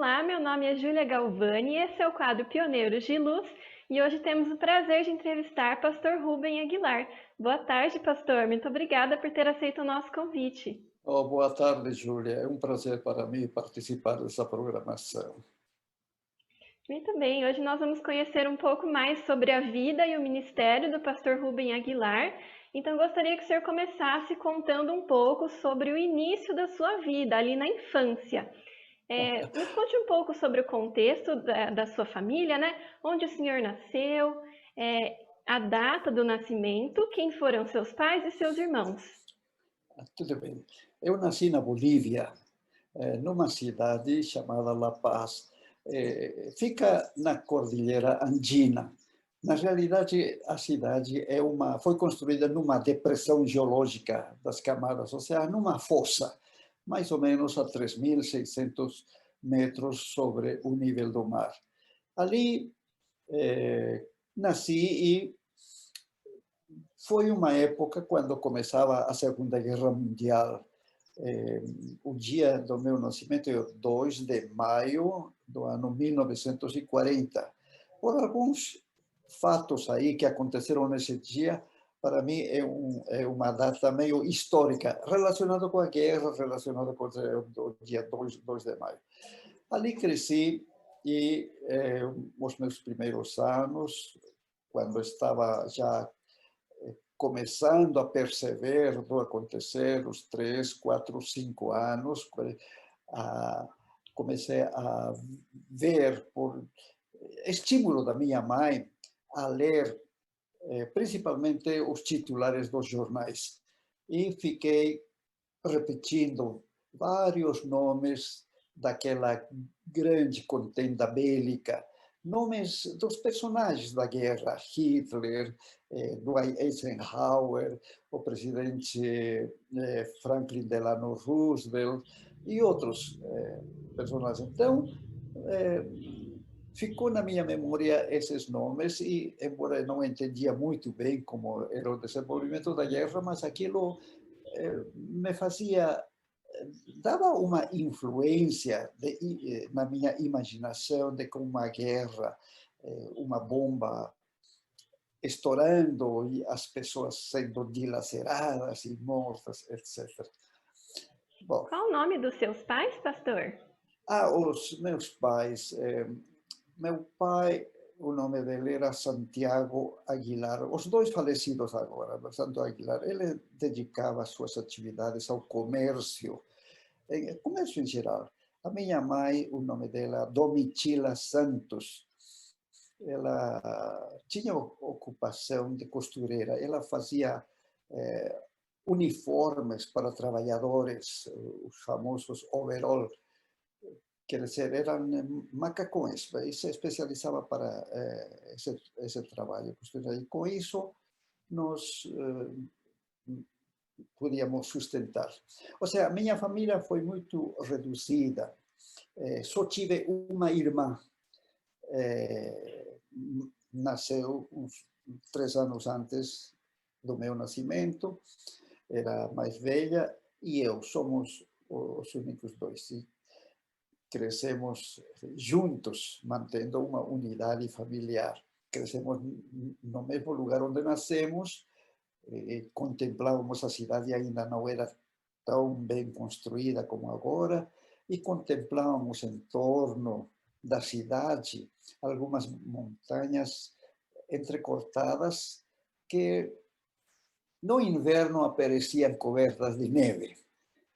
Olá, meu nome é Júlia Galvani e esse é o quadro Pioneiros de Luz e hoje temos o prazer de entrevistar Pastor Rubem Aguilar. Boa tarde, pastor. Muito obrigada por ter aceito o nosso convite. Oh, boa tarde, Júlia. É um prazer para mim participar dessa programação. Muito bem, hoje nós vamos conhecer um pouco mais sobre a vida e o ministério do pastor Rubem Aguilar. Então, gostaria que o senhor começasse contando um pouco sobre o início da sua vida, ali na infância. Nos conte um pouco sobre o contexto da sua família, né? Onde o senhor nasceu, a data do nascimento, quem foram seus pais e seus irmãos. Tudo bem. Eu nasci na Bolívia, numa cidade chamada La Paz. Fica na Cordilheira Andina. Na realidade, a cidade foi construída numa depressão geológica das camadas, ou seja, numa fossa, mais ou menos a 3.600 metros sobre o nível do mar. Ali nasci e foi uma época quando começava a Segunda Guerra Mundial. O dia do meu nascimento é 2 de maio do ano 1940. Por alguns fatos aí que aconteceram nesse dia, para mim é uma data meio histórica, relacionada com a guerra, relacionada com o dia 2 de maio. Ali cresci e os meus primeiros anos, quando estava já começando a perceber do acontecer, os 3, 4, 5 anos, comecei a ver, por estímulo da minha mãe, a ler principalmente os titulares dos jornais. E fiquei repetindo vários nomes daquela grande contenda bélica, nomes dos personagens da guerra: Hitler, Dwight Eisenhower, o presidente Franklin Delano Roosevelt e outros personagens. Então, ficou na minha memória esses nomes e, embora eu não entendia muito bem como era o desenvolvimento da guerra, mas aquilo me fazia, dava uma influência na minha imaginação de como uma guerra, uma bomba estourando e as pessoas sendo dilaceradas e mortas, etc. Bom, Qual o nome dos seus pais, pastor? os meus pais, meu pai, o nome dele era Santiago Aguilar, os dois falecidos agora, mas Santiago Aguilar, ele dedicava suas atividades ao comércio em geral. A minha mãe, o nome dela, Domitila Santos, ela tinha ocupação de costureira, ela fazia uniformes para trabalhadores, os famosos overall, quer dizer, eram macacões, e se especializava para esse trabalho. E com isso, nós podíamos sustentar. Ou seja, minha família foi muito reduzida. Só tive uma irmã. Nasceu uns 3 anos antes do meu nascimento, era mais velha, e eu. Somos os únicos dois. E crescemos juntos, mantendo uma unidade familiar. Crescemos no mesmo lugar onde nascemos, contemplávamos a cidade, ainda não era tão bem construída como agora, e contemplávamos em torno da cidade algumas montanhas entrecortadas que no inverno apareciam cobertas de neve.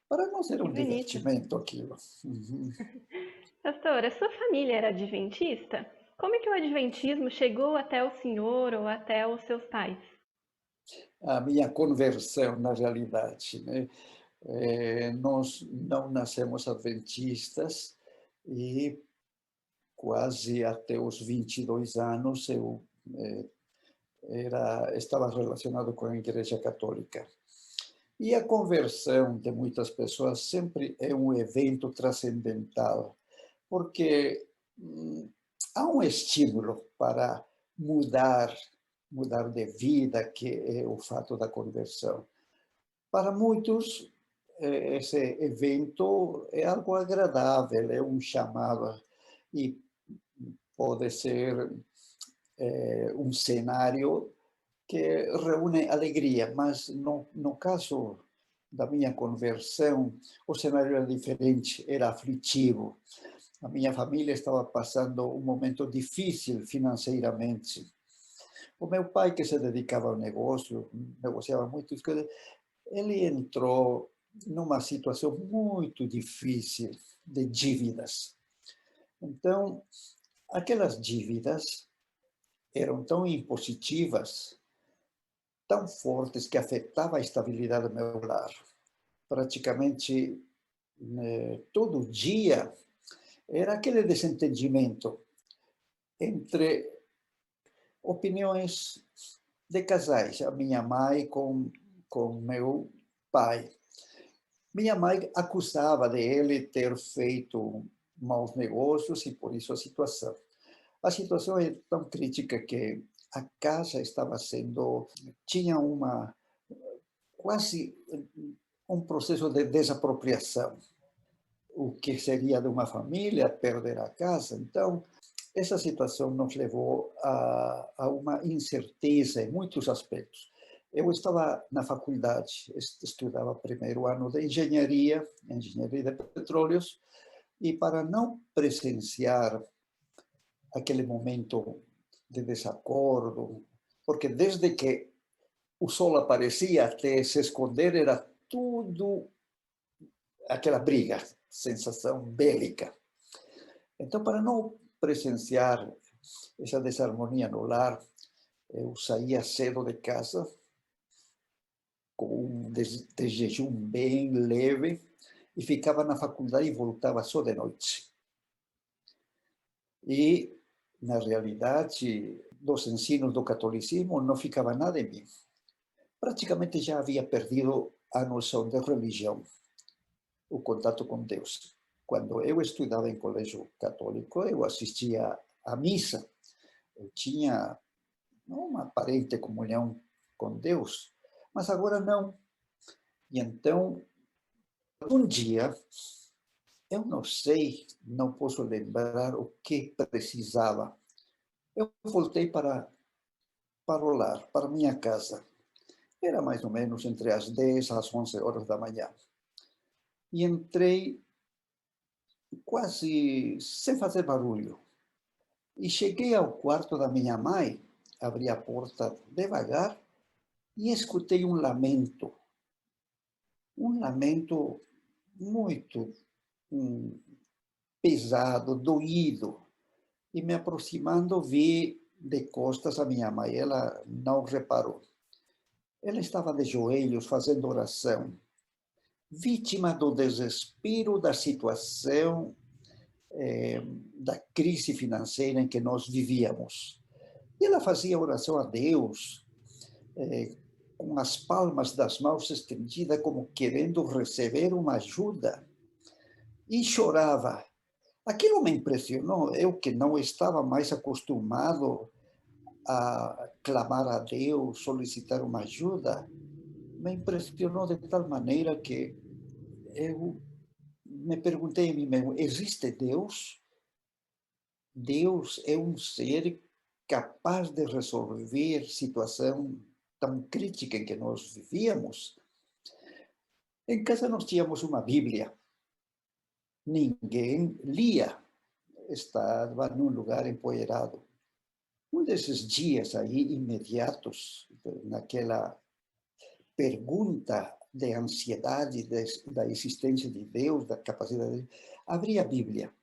Para nós era Que um bonito. divertimento aquilo. Uhum. Pastor, a sua família era adventista? Como é que o adventismo chegou até o senhor ou até os seus pais? A minha conversão, na realidade, né? Nós não nascemos adventistas e quase até os 22 anos eu estava relacionado com a Igreja Católica. E a conversão de muitas pessoas sempre é um evento transcendental, porque há um estímulo para mudar de vida, que é o fato da conversão. Para muitos, esse evento é algo agradável, é um chamado e pode ser um cenário que reúne alegria, mas no caso da minha conversão, o cenário era diferente, era aflitivo. A minha família estava passando um momento difícil financeiramente. O meu pai, que se dedicava ao negócio, negociava muito, ele entrou numa situação muito difícil de dívidas. Então, aquelas dívidas eram tão impositivas, tão fortes, que afetavam a estabilidade do meu lar. Praticamente todo dia era aquele desentendimento entre opiniões de casais, a minha mãe com meu pai. Minha mãe acusava de ele ter feito maus negócios e por isso a situação. A situação é tão crítica que a casa estava sendo, tinha quase um processo de desapropriação. O que seria de uma família perder a casa. Então, essa situação nos levou a uma incerteza em muitos aspectos. Eu estava na faculdade, estudava primeiro ano de engenharia de petróleos, e para não presenciar aquele momento de desacordo, porque desde que o sol aparecia até se esconder era tudo aquela briga, sensação bélica. Então, para não presenciar essa desarmonia no lar, eu saía cedo de casa, com um de jejum bem leve, e ficava na faculdade e voltava só de noite. E, na realidade, dos ensinos do catolicismo não ficava nada em mim. Praticamente já havia perdido a noção de religião, o contato com Deus. Quando eu estudava em colégio católico, eu assistia à missa. Eu tinha uma aparente comunhão com Deus, mas agora não. E então, um dia, eu não sei, não posso lembrar o que precisava. Eu voltei para o lar, para minha casa. Era mais ou menos entre as 10 às 11 horas da manhã. E entrei quase sem fazer barulho. E cheguei ao quarto da minha mãe, abri a porta devagar e escutei um lamento muito pesado, doído. E me aproximando, vi de costas a minha mãe. Ela não reparou. Ela estava de joelhos fazendo oração, vítima do desespero da situação, da crise financeira em que nós vivíamos. E ela fazia oração a Deus, com as palmas das mãos estendidas, como querendo receber uma ajuda. E chorava. Aquilo me impressionou, eu que não estava mais acostumado a clamar a Deus, solicitar uma ajuda, me impressionou de tal maneira que eu me perguntei a mim mesmo, existe Deus? Deus é um ser capaz de resolver situação tão crítica em que nós vivíamos? Em casa nós tínhamos uma Bíblia. Ninguém lia. Estava num lugar empoeirado. Um desses dias aí, imediatos, naquela pergunta de ansiedade da existência de Deus, da capacidade de abri a Bíblia.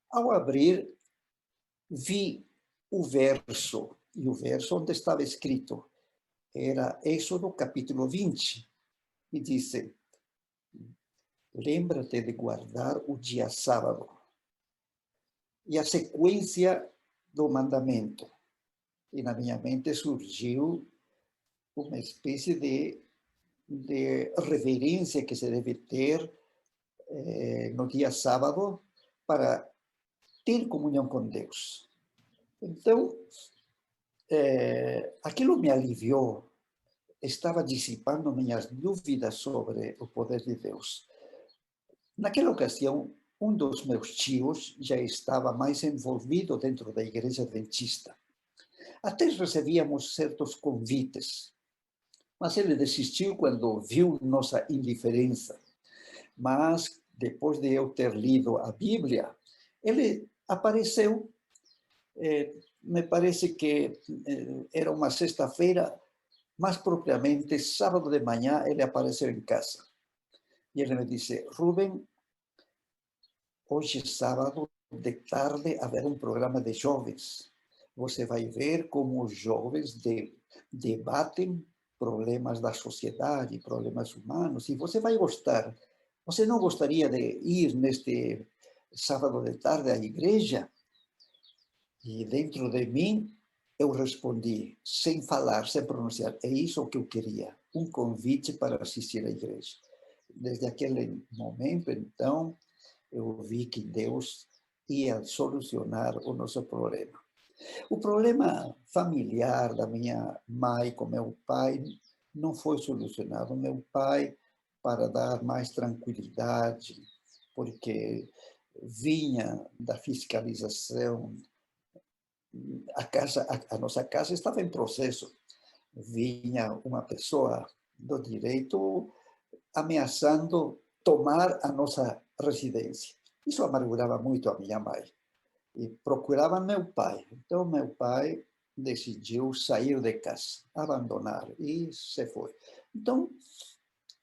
Ao abrir, vi o verso, e o verso onde estava escrito era Êxodo capítulo 20, e disse, lembra-te de guardar o dia sábado. E a sequência do mandamento. E na minha mente surgiu uma espécie de reverência que se deve ter no dia sábado para ter comunhão com Deus. Então, aquilo me aliviou, estava dissipando minhas dúvidas sobre o poder de Deus. Naquela ocasião, um dos meus tios já estava mais envolvido dentro da igreja adventista. Até recebíamos certos convites, mas ele desistiu quando viu nossa indiferença. Mas, depois de eu ter lido a Bíblia, ele apareceu, me parece que era uma sexta-feira, mais propriamente, sábado de manhã, ele apareceu em casa. E ele me disse: Rubem, hoje é sábado, de tarde, haverá um programa de jovens. Você vai ver como os jovens debatem problemas da sociedade, problemas humanos, e você vai gostar. Você não gostaria de ir neste sábado de tarde à igreja? E dentro de mim, eu respondi, sem falar, sem pronunciar, é isso que eu queria, um convite para assistir à igreja. Desde aquele momento, então, eu vi que Deus ia solucionar o nosso problema. O problema familiar da minha mãe com meu pai não foi solucionado. Meu pai, para dar mais tranquilidade, porque vinha da fiscalização, a nossa casa estava em processo. Vinha uma pessoa do direito ameaçando tomar a nossa residência. Isso amargurava muito a minha mãe. E procurava meu pai. Então, meu pai decidiu sair de casa, abandonar, e se foi. Então,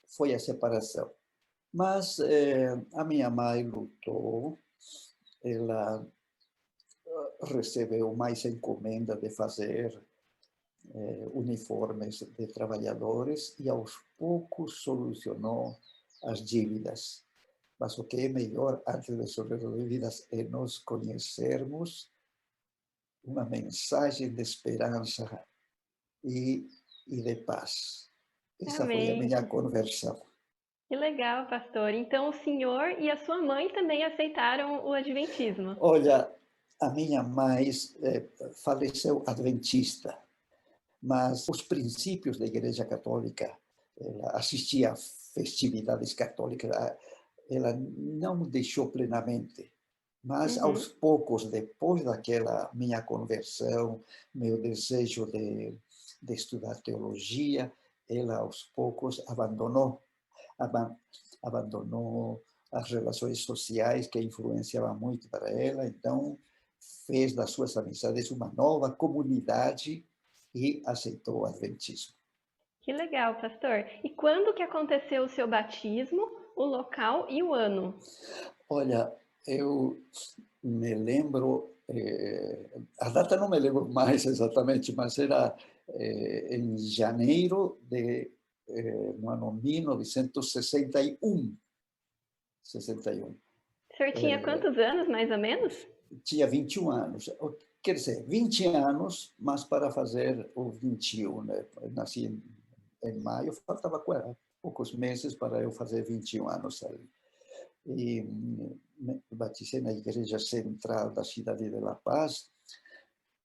foi a separação. Mas a minha mãe lutou, ela recebeu mais encomenda de fazer uniformes de trabalhadores e aos poucos solucionou as dívidas. Mas o que é melhor, antes de resolver as dívidas, é nós conhecermos uma mensagem de esperança e de paz. Essa foi a Amém. minha conversão. Que legal, pastor. Então, o senhor e a sua mãe também aceitaram o adventismo. Olha, a minha mãe faleceu adventista, mas os princípios da Igreja Católica, ela assistia a festividades católicas, ela não deixou plenamente. Mas, Uhum. aos poucos, depois daquela minha conversão, meu desejo de estudar teologia, ela, aos poucos, abandonou as relações sociais que influenciavam muito para ela. Então, fez das suas amizades uma nova comunidade e aceitou o adventismo. Que legal, pastor. E quando que aconteceu o seu batismo, o local e o ano? Olha, eu me lembro, a data não me lembro mais exatamente, mas era em janeiro no ano 1961. 61. O senhor tinha quantos anos, mais ou menos? Tinha 21 anos. Quer dizer, 20 anos, mas para fazer o 21, né? Eu nasci em maio, faltava poucos meses para eu fazer 21 anos ali. E me batizei na igreja central da cidade de La Paz.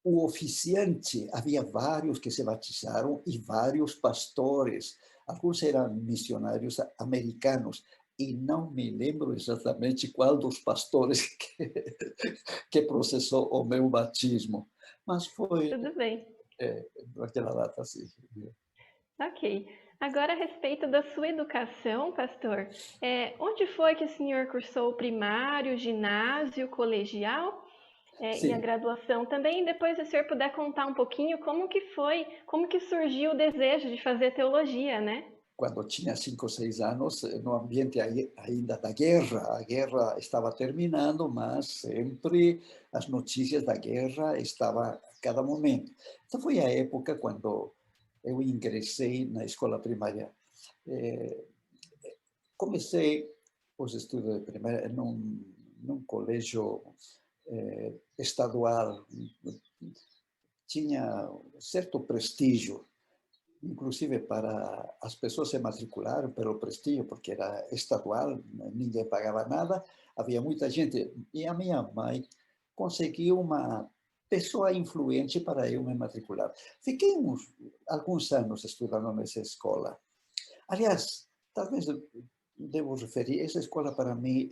O oficiante, havia vários que se batizaram e vários pastores. Alguns eram missionários americanos. E não me lembro exatamente qual dos pastores que processou o meu batismo. Mas foi Tudo bem. naquela data, assim. Ok. Agora, a respeito da sua educação, pastor, onde foi que o senhor cursou o primário, ginásio, colegial, e a Sim, graduação também? E depois, se o senhor puder contar um pouquinho como que foi, como que surgiu o desejo de fazer teologia, né? quando tinha 5 ou 6 anos, no ambiente ainda da guerra. A guerra estava terminando, mas sempre as notícias da guerra estavam a cada momento. Então, foi a época quando eu ingressei na escola primária. Comecei os estudos de primária num colégio estadual. Tinha certo prestígio, inclusive para as pessoas se matricularam pelo prestígio, porque era estadual, ninguém pagava nada, havia muita gente. E a minha mãe conseguiu uma pessoa influente para eu me matricular. Fiquei alguns anos estudando nessa escola. Aliás, talvez devo referir, essa escola para mim,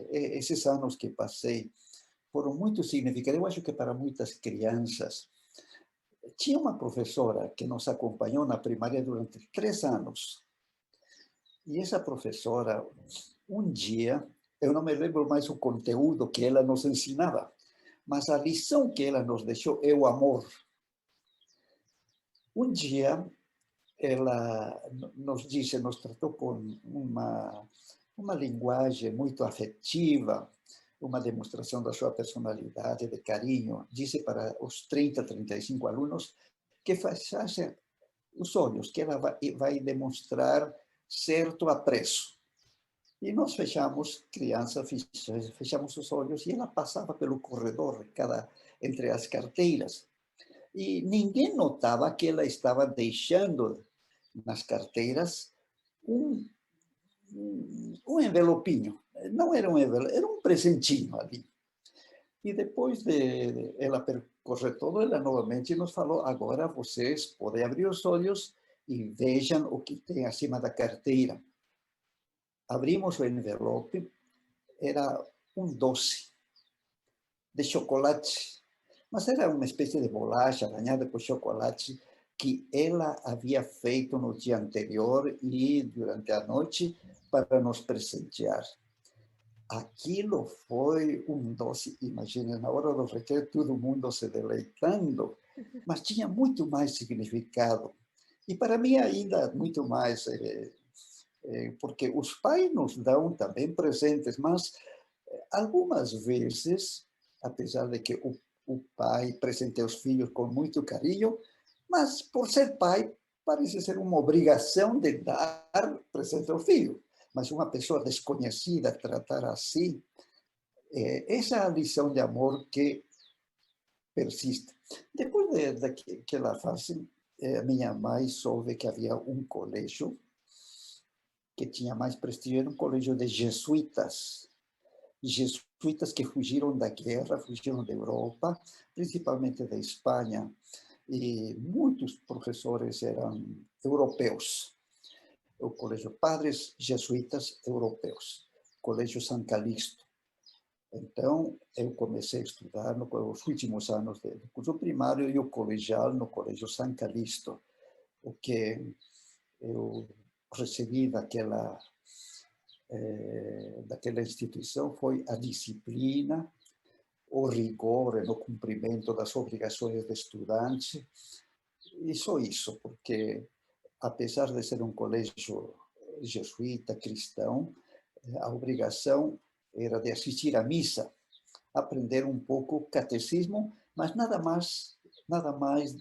esses anos que passei, foram muito significativos. Eu acho que para muitas crianças. Tinha uma professora que nos acompanhou na primária durante 3 anos. E essa professora, um dia, eu não me lembro mais o conteúdo que ela nos ensinava, mas a lição que ela nos deixou é o amor. Um dia, ela nos disse, nos tratou com uma linguagem muito afetiva, uma demonstração da sua personalidade, de carinho. Disse para os 30, 35 alunos que fechassem os olhos, que ela vai demonstrar certo apreço. E nós fechamos, criança, fechamos os olhos e ela passava pelo corredor, entre as carteiras. E ninguém notava que ela estava deixando nas carteiras um envelopinho. Não era um envelope, era um presentinho ali. E depois de ela percorrer todo, ela novamente nos falou: agora vocês podem abrir os olhos e vejam o que tem acima da carteira. Abrimos o envelope, era um doce de chocolate, mas era uma espécie de bolacha banhada com chocolate que ela havia feito no dia anterior e durante a noite para nos presentear. Aquilo foi um doce, imagina, na hora do recreio, todo mundo se deleitando, mas tinha muito mais significado. E para mim ainda muito mais, porque os pais nos dão também presentes, mas algumas vezes, apesar de que o pai presenteia os filhos com muito carinho, mas por ser pai, parece ser uma obrigação de dar presente ao filho. Mas uma pessoa desconhecida tratar assim, essa é a lição de amor que persiste. Depois daquela fase, a minha mãe soube que havia um colégio que tinha mais prestígio, era um colégio de jesuítas. Jesuítas que fugiram da guerra, fugiram da Europa, principalmente da Espanha, e muitos professores eram europeus. O Colégio Padres Jesuítas Europeus, Colégio São Calixto. Então, eu comecei a estudar nos últimos anos do curso primário e o colegial no Colégio São Calixto. O que eu recebi daquela instituição foi a disciplina, o rigor no cumprimento das obrigações do estudante, e só isso, porque apesar de ser um colégio jesuíta, cristão, a obrigação era de assistir à missa, aprender um pouco o catecismo, mas nada mais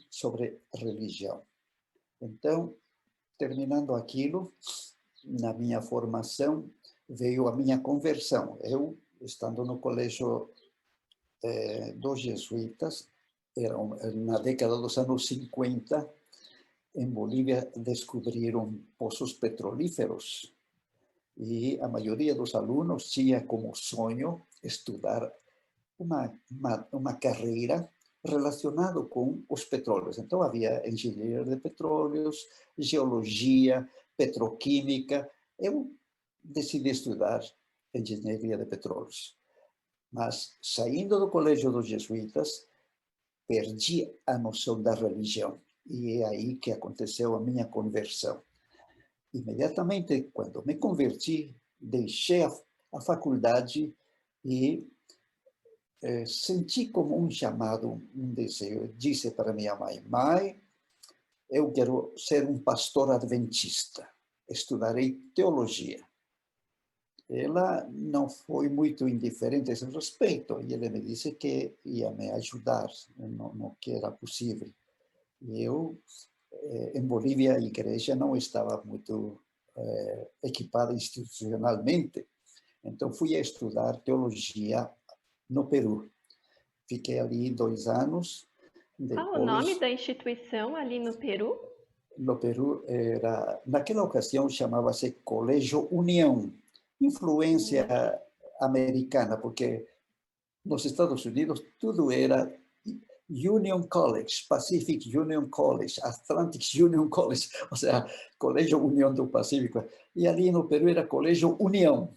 sobre religião. Então, terminando aquilo, na minha formação, veio a minha conversão. Eu, estando no colégio dos jesuítas, na década dos anos 50, em Bolívia descobriram poços petrolíferos e a maioria dos alunos tinha como sonho estudar uma carreira relacionada com os petróleos. Então havia engenharia de petróleos, geologia, petroquímica. Eu decidi estudar engenharia de petróleos. Mas saindo do colégio dos jesuítas, perdi a noção da religião. E é aí que aconteceu a minha conversão. Imediatamente, quando me converti, deixei a faculdade e senti como um chamado, um desejo. Eu disse para minha mãe: mãe, eu quero ser um pastor adventista, estudarei teologia. Ela não foi muito indiferente a esse respeito, e ela me disse que ia me ajudar no que era possível. E eu, em Bolívia, a igreja não estava muito equipada institucionalmente, então fui a estudar teologia no Peru. Fiquei ali 2 anos. Qual o nome da instituição ali no Peru? No Peru, naquela ocasião, chamava-se Colégio União, influência americana, porque nos Estados Unidos, tudo era Union College, Pacific Union College, Atlantic Union College, ou seja, Colégio União do Pacífico. E ali no Peru era Colégio União.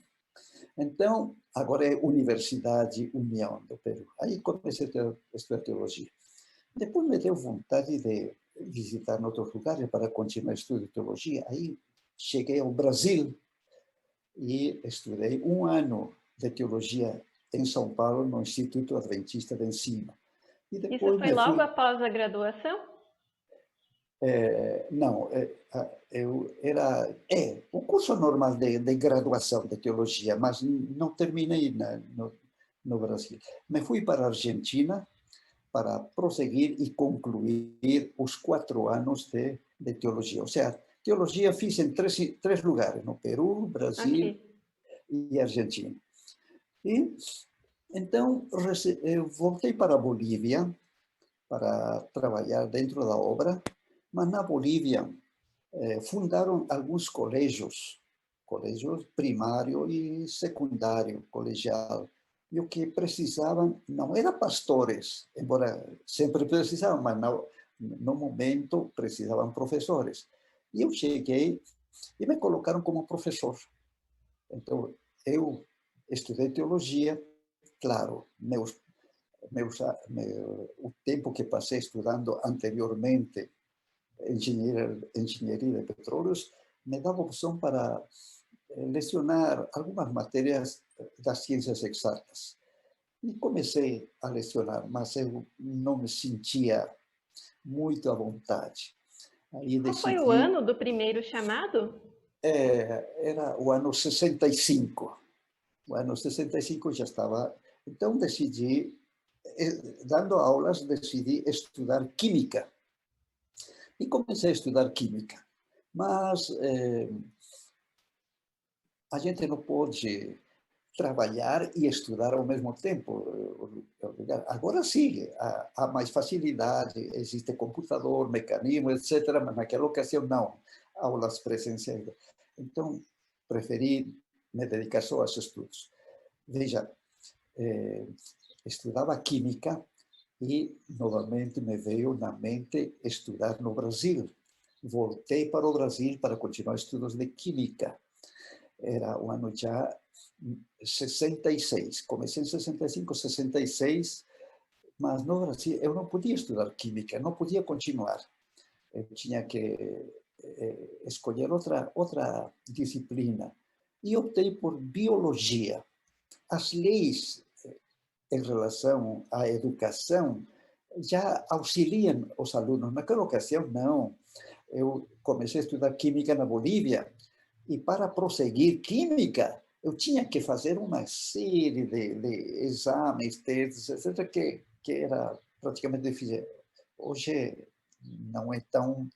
Então, agora é Universidade União do Peru. Aí comecei a estudar teologia. Depois me deu vontade de visitar outros lugares para continuar estudando teologia. Aí cheguei ao Brasil e estudei um ano de teologia em São Paulo, no Instituto Adventista de Ensino. E Isso depois foi me logo fui... após a graduação? Não, eu era... um curso normal de graduação de teologia, mas não terminei no Brasil. Me fui para a Argentina para prosseguir e concluir os 4 anos de teologia. Ou seja, teologia fiz em três lugares, no Peru, Brasil Ok. e Argentina. E então eu voltei para a Bolívia para trabalhar dentro da obra, mas na Bolívia fundaram alguns colégios primário e secundário, colegial. E o que precisavam não era pastores, embora sempre precisavam, mas no momento precisavam professores. E eu cheguei e me colocaram como professor. Então, eu estudei teologia, claro, o tempo que passei estudando anteriormente engenharia de petróleos me dava opção para lecionar algumas matérias das ciências exatas. E comecei a lecionar, mas eu não me sentia muito à vontade. Aí Qual foi o decidi, ano do primeiro chamado? era o ano 65. O ano 65 já estava. Então decidi, dando aulas, decidi estudar química. E comecei a estudar química. Mas a gente não pode trabalhar e estudar ao mesmo tempo. Agora sim, há mais facilidade, existe computador, mecanismo, etc., mas naquela ocasião não, aulas presenciais. Então, preferi me dedicar só aos estudos. Veja, estudava química e, novamente, me veio na mente estudar no Brasil. Voltei para o Brasil para continuar estudos de química. Era o ano já 66. Comecei em 65, 66, mas no Brasil eu não podia estudar química, não podia continuar. Eu tinha que escolher outra disciplina. E optei por biologia. As leis em relação à educação já auxiliam os alunos. Naquela ocasião, não. Eu comecei a estudar química na Bolívia e para prosseguir química, eu tinha que fazer uma série de exames, testes, etc., que era praticamente difícil. Hoje não é tão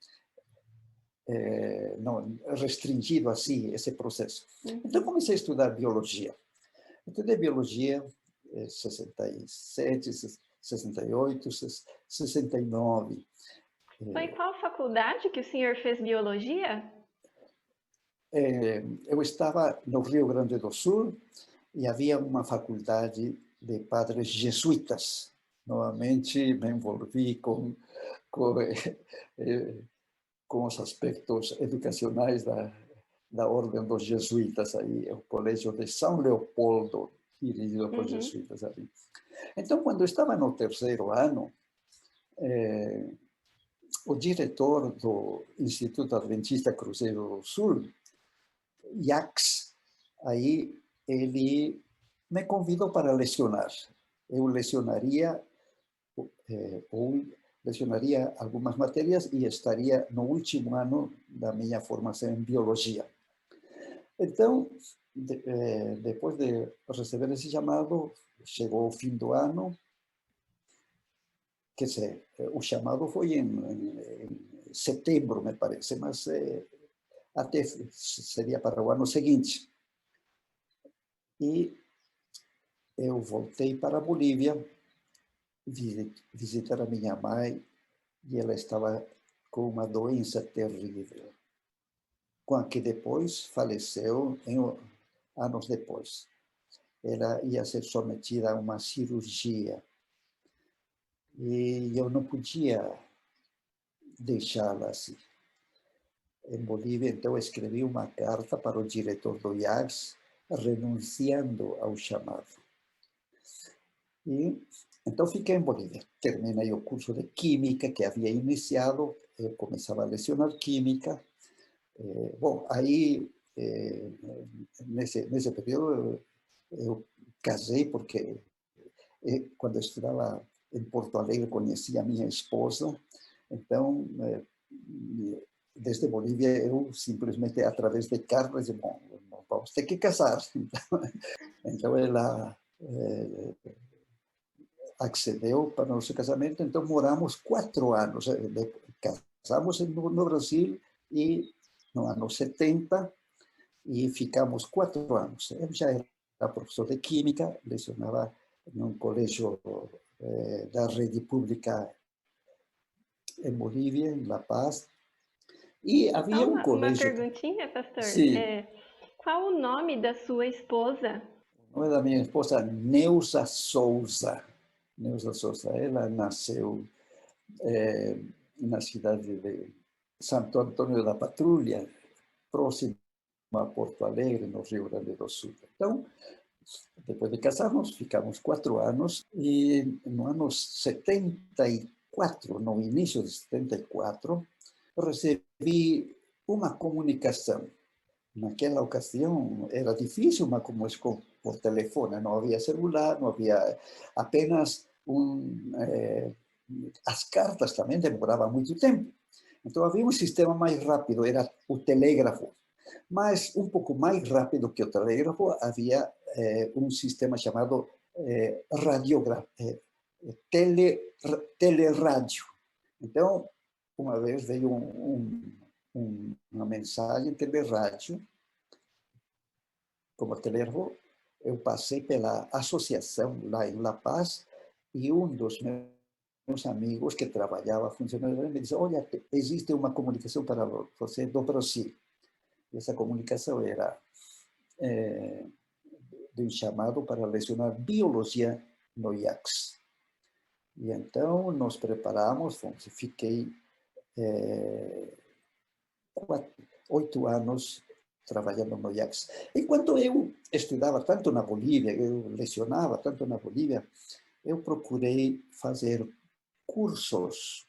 não, restringido assim esse processo. Então, Uhum. comecei a estudar biologia. Estudei biologia em 67, 68, 69. Foi em qual faculdade que o senhor fez biologia? Eu estava no Rio Grande do Sul e havia uma faculdade de padres jesuítas. Novamente me envolvi com, com os aspectos educacionais da ordem dos jesuítas, aí, o Colégio de São Leopoldo, dirigido por Uhum. jesuítas ali. Então, quando eu estava no terceiro ano, o diretor do Instituto Adventista Cruzeiro do Sul, IACS, aí ele me convidou para lecionar. Eu ou lecionaria algumas matérias e estaria no último ano da minha formação em biologia. Então, depois de receber esse chamado, chegou o fim do ano, quer dizer, o chamado foi em setembro, me parece, mas até seria para o ano seguinte. E eu voltei para a Bolívia, visitar a minha mãe, e ela estava com uma doença terrível, com a que depois faleceu anos depois. ela ia ser submetida a uma cirurgia. E eu não podia deixá-la assim. Em Bolívia, então, eu escrevi uma carta para o diretor do IAGS, renunciando ao chamado. E então fiquei em Bolívia. Terminei o curso de Química que havia iniciado, eu começava a lecionar Química. Bom, aí, nesse período, eu casei porque quando eu estudava em Porto Alegre, conheci a minha esposa. Então, desde Bolívia, eu simplesmente, através de cartas, disse, bom, vamos ter que casar. Então ela accedeu para o nosso casamento, então moramos 4 anos. Casamos no Brasil e no ano 70 e ficamos 4 anos. Eu já era professor de Química, lecionava num colégio da rede pública em Bolívia, em La Paz, e Só havia um uma colégio. perguntinha, pastor. Sim, Qual o nome da sua esposa? o nome da minha esposa, Neuza Souza. Neuza Souza, ela nasceu na cidade de Santo Antônio da Patrulha, próximo a Porto Alegre, no Rio Grande do Sul. Então, depois de casarmos, ficamos 4 anos e no ano 74, no início de 74, recebi uma comunicação. Naquela ocasião era difícil uma comunicação por telefone, não havia celular, não havia apenas as cartas também demoravam muito tempo. Então havia um sistema mais rápido, era o telégrafo. Mas um pouco mais rápido que o telégrafo, havia um sistema chamado telerádio. Então, uma vez veio uma mensagem telerádio, como telégrafo, eu passei pela associação lá em La Paz e um dos meus amigos que trabalhava funcionando me disse, olha, existe uma comunicação para você do Brasil. E essa comunicação era de um chamado para lecionar biologia no IACS. E então nos preparamos, fiquei 8 anos trabalhando no IACS. Enquanto eu estudava tanto na Bolívia, eu lecionava tanto na Bolívia, eu procurei fazer cursos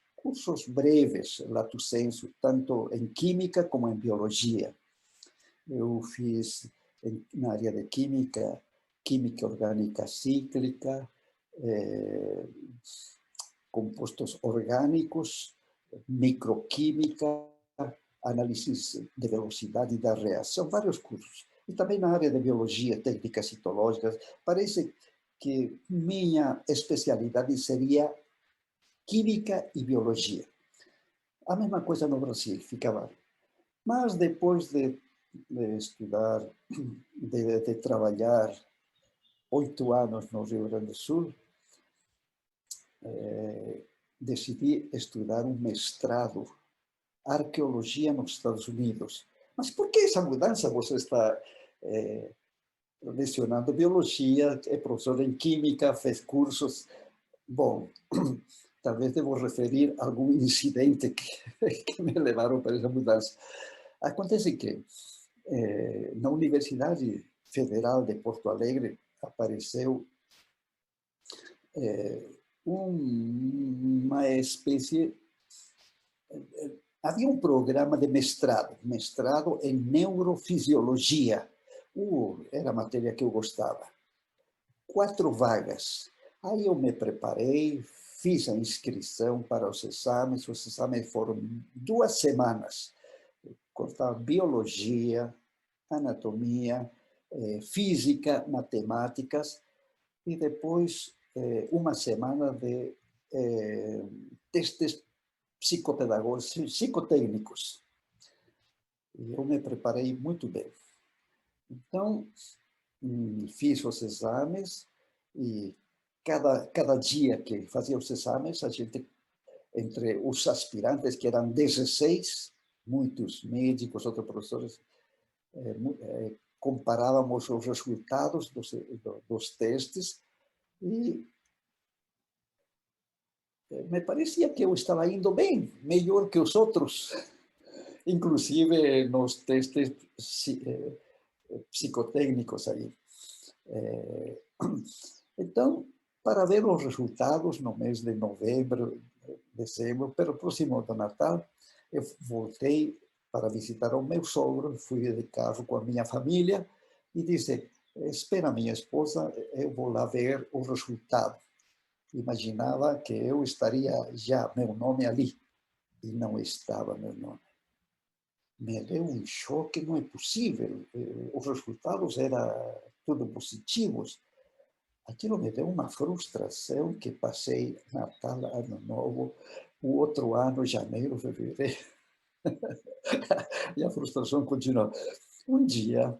breves, lato sensu, tanto em química como em biologia. Eu fiz na área de química, química orgânica cíclica, compostos orgânicos, microquímica, análise de velocidade da reação, vários cursos. E também na área de biologia, técnicas citológicas. Parece que minha especialidade seria química e biologia. A mesma coisa no Brasil, ficava. Mas depois de estudar, de trabalhar 8 anos no Rio Grande do Sul, decidi estudar um mestrado, arqueologia nos Estados Unidos. Mas por que essa mudança? Você está lecionando biologia, é professor em química, fez cursos. Bom, talvez devo referir a algum incidente que me levaram para essa mudança. Acontece que na Universidade Federal de Porto Alegre apareceu uma espécie... Havia um programa de mestrado em neurofisiologia. Era a matéria que eu gostava. 4 vagas. Aí eu me preparei, fiz a inscrição para os exames foram 2 semanas. Gostava biologia, anatomia, física, matemáticas, e depois 1 semana de testes psicopedagógicos, psicotécnicos. E eu me preparei muito bem. Então, fiz os exames e cada dia que fazia os exames, a gente, entre os aspirantes, que eram 16, muitos médicos, outros professores, comparávamos os resultados dos testes e me parecia que eu estava indo bem, melhor que os outros, inclusive nos testes psicotécnicos aí. Então, para ver os resultados no mês de novembro, dezembro, pelo próximo do Natal, eu voltei para visitar o meu sogro, fui de carro com a minha família e disse, espera minha esposa, eu vou lá ver o resultado. Imaginava que eu estaria já meu nome ali, e não estava meu nome. Me deu um choque, não é possível. Os resultados eram tudo positivos. Aquilo me deu uma frustração que passei Natal, Ano Novo, o outro ano, janeiro, fevereiro, e a frustração continua. Um dia,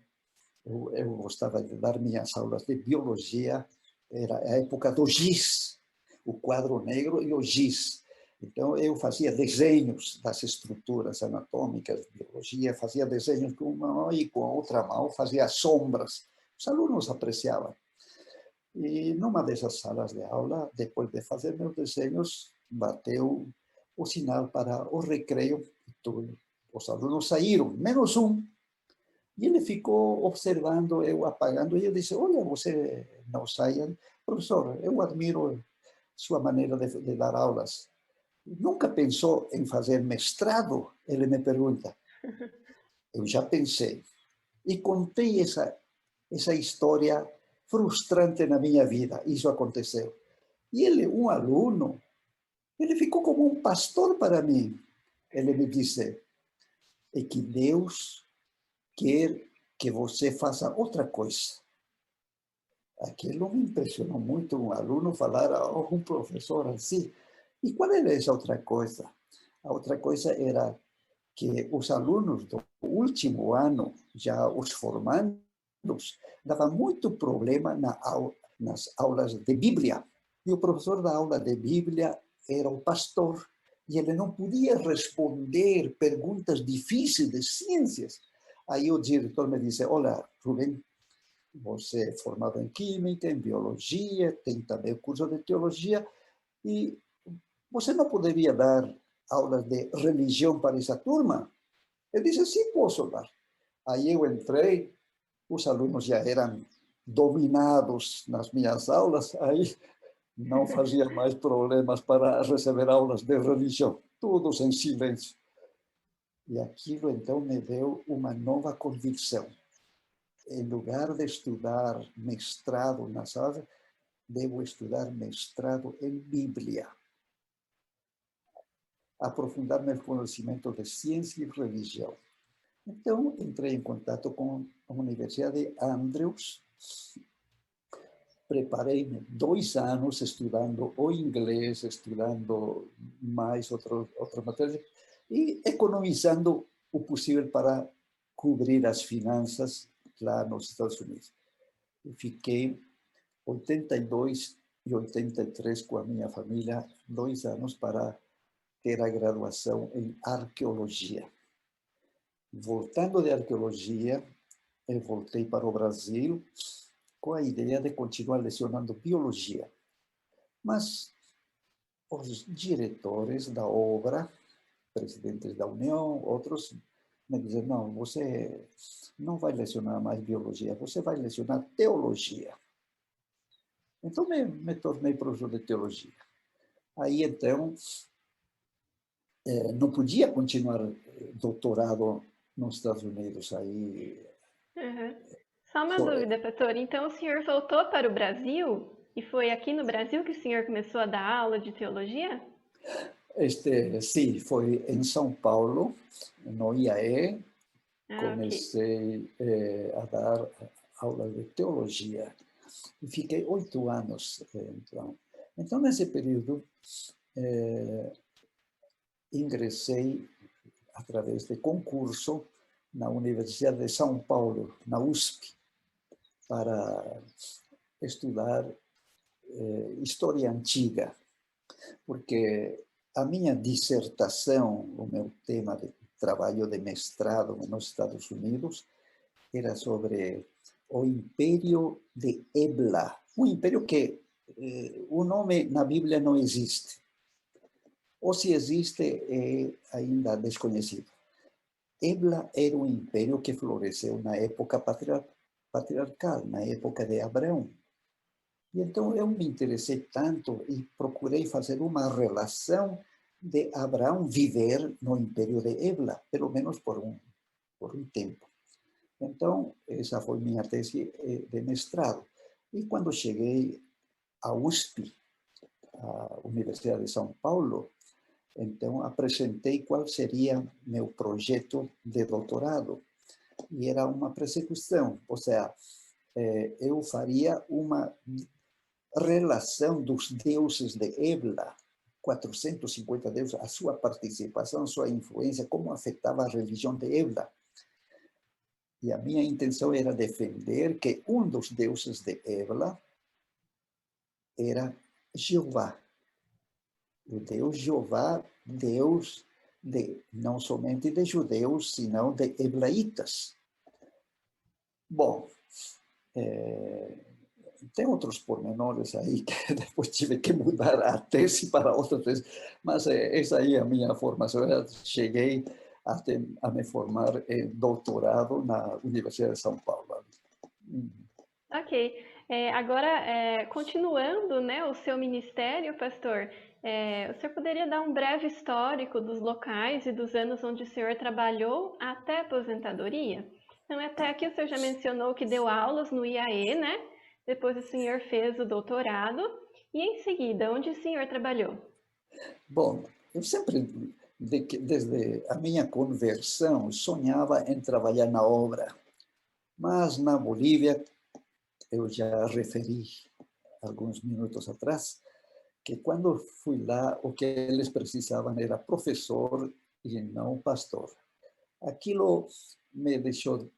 eu gostava de dar minhas aulas de biologia, era a época do giz, o quadro negro e o giz. Então, eu fazia desenhos das estruturas anatômicas de biologia, fazia desenhos com uma mão e com a outra mão fazia sombras. Os alunos apreciavam. E numa dessas salas de aula, depois de fazer meus desenhos, bateu o sinal para o recreio. Os alunos saíram, menos um. E ele ficou observando, eu apagando, e eu disse, olha, você não saia. Professor, eu admiro sua maneira de dar aulas. Nunca pensou em fazer mestrado? Ele me pergunta. Eu já pensei. E contei essa história frustrante na minha vida. Isso aconteceu. E ele, um aluno, ele ficou como um pastor para mim. Ele me disse, é que Deus quer que você faça outra coisa. Aquilo me impressionou muito, um aluno falar a um professor assim. E qual era essa outra coisa? A outra coisa era que os alunos do último ano, já os formandos, dava muito problema nas aulas de Bíblia. E o professor da aula de Bíblia era o pastor. E ele não podia responder perguntas difíceis de ciências. Aí o diretor me disse, olha, Rubem, você é formado em Química, em Biologia, tem também o curso de Teologia, e você não poderia dar aulas de religião para essa turma? Eu disse, sim, posso dar. Aí eu entrei, os alunos já eram dominados nas minhas aulas, aí não fazia mais problemas para receber aulas de religião, todos em silêncio. E aquilo, então, me deu uma nova convicção. Em lugar de estudar mestrado nas aulas, devo estudar mestrado em Bíblia. Aprofundar meu conhecimento de ciência e religião. Então, entrei em contato com a Universidade de Andrews. Preparei-me 2 anos estudando o inglês, estudando mais outras matérias e economizando o possível para cobrir as finanças lá nos Estados Unidos. E fiquei 82 e 83 com a minha família, 2 anos para ter a graduação em arqueologia. Voltando de arqueologia, eu voltei para o Brasil com a ideia de continuar lecionando biologia. Mas os diretores da obra, presidentes da União, outros, me diziam, não, você não vai lecionar mais biologia, você vai lecionar teologia. Então, me tornei professor de teologia. Aí, então, não podia continuar doutorado nos Estados Unidos. Aí, Uhum. Só uma dúvida, pastor. Então, o senhor voltou para o Brasil? E foi aqui no Brasil que o senhor começou a dar aula de teologia? Sim, foi em São Paulo, no IAE, Ah, ok. comecei a dar aulas de teologia. E fiquei 8 anos, então. Então, nesse período, ingressei através de concurso na Universidade de São Paulo, na USP, para estudar história antiga, porque a minha dissertação, o meu tema de trabalho de mestrado nos Estados Unidos, era sobre o Império de Ebla, um império que o nome na Bíblia não existe, ou se existe é ainda desconhecido. Ebla era um império que floresceu na época patriarcal, na época de Abraão. E então eu me interessei tanto e procurei fazer uma relação de Abraão viver no Império de Ebla, pelo menos por um tempo. Então, essa foi minha tese de mestrado. E quando cheguei à USP, a Universidade de São Paulo, então apresentei qual seria meu projeto de doutorado. E era uma persecução, ou seja, eu faria uma relação dos deuses de Ebla, 450 deuses, a sua participação, sua influência, como afetava a religião de Ebla. E a minha intenção era defender que um dos deuses de Ebla era Jeová. O Deus Jeová, Deus não somente de judeus, senão de hebraitas. Bom, tem outros pormenores aí que depois tive que mudar a tese para outra tese, mas essa aí é a minha formação. Eu cheguei até a me formar em doutorado na Universidade de São Paulo. Ok. Agora, continuando, né, o seu ministério, pastor, o senhor poderia dar um breve histórico dos locais e dos anos onde o senhor trabalhou até a aposentadoria? Então, até aqui o senhor já mencionou que deu aulas no IAE, né? Depois o senhor fez o doutorado. E em seguida, onde o senhor trabalhou? Bom, eu sempre, desde a minha conversão, sonhava em trabalhar na obra. Mas na Bolívia, eu já referi alguns minutos atrás, que quando fui lá, o que eles precisavam era professor e não pastor. Aquilo me deixou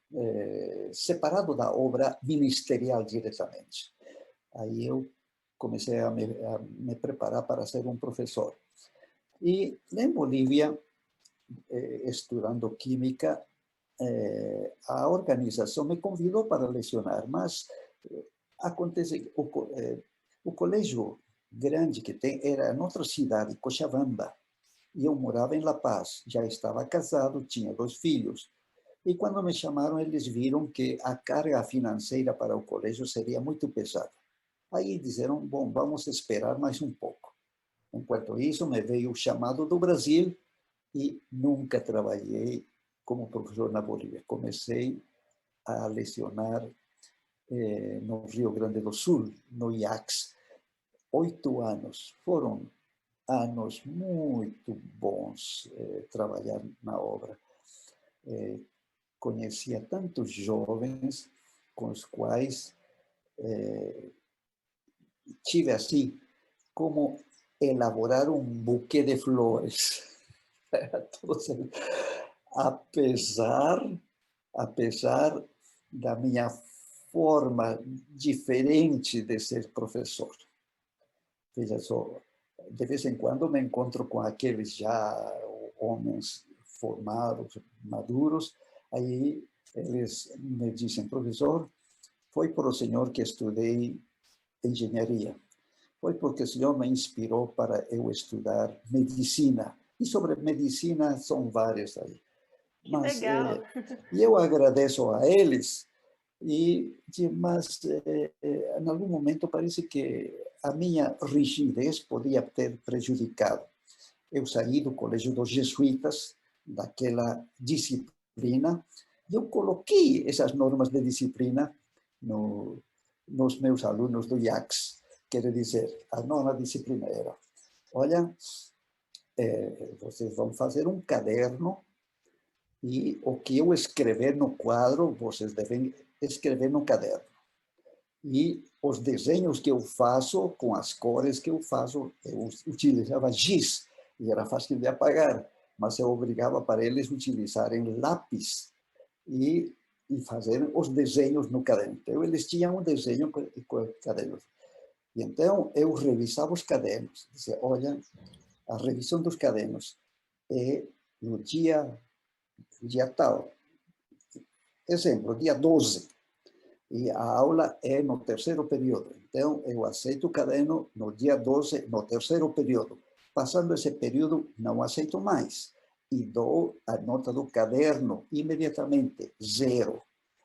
separado da obra ministerial diretamente. Aí eu comecei a me preparar para ser um professor. E em Bolívia, estudando química, a organização me convidou para lecionar, mas acontece que o colégio grande que tem era em outra cidade, Cochabamba, e eu morava em La Paz, já estava casado, tinha 2 filhos. E quando me chamaram, eles viram que a carga financeira para o colégio seria muito pesada. Aí disseram, bom, vamos esperar mais um pouco. Enquanto isso, me veio o chamado do Brasil e nunca trabalhei como professor na Bolívia. Comecei a lecionar no Rio Grande do Sul, no IACS. 8 anos. Foram anos muito bons trabalhar na obra. Conhecia tantos jovens com os quais tive assim como elaborar um buquê de flores. apesar apesar da minha forma diferente de ser professor. Veja só, de vez em quando me encontro com aqueles já homens formados, maduros, aí eles me dizem, professor, foi por o senhor que estudei engenharia, foi porque o senhor me inspirou para eu estudar medicina. E sobre medicina são várias aí. Que Mas legal! e eu agradeço a eles, mas em algum momento parece que a minha rigidez podia ter prejudicado. Eu saí do colégio dos jesuítas, daquela disciplina, e eu coloquei essas normas de disciplina nos meus alunos do IACS. Quer dizer, a nova disciplina era, olha, vocês vão fazer um caderno e o que eu escrever no quadro, vocês devem escrever no caderno. E os desenhos que eu faço, com as cores que eu faço, eu utilizava giz, e era fácil de apagar, mas eu obrigava para eles utilizarem lápis e fazer os desenhos no caderno. Então, eles tinham um desenho com cadernos. E então, eu revisava os cadernos. Dizia, olha, a revisão dos cadernos é no dia tal. exemplo, dia 12, e a aula é no terceiro período. Então, eu aceito o caderno no dia 12, no terceiro período. Passando esse período, não aceito mais. E dou a nota do caderno imediatamente, 0.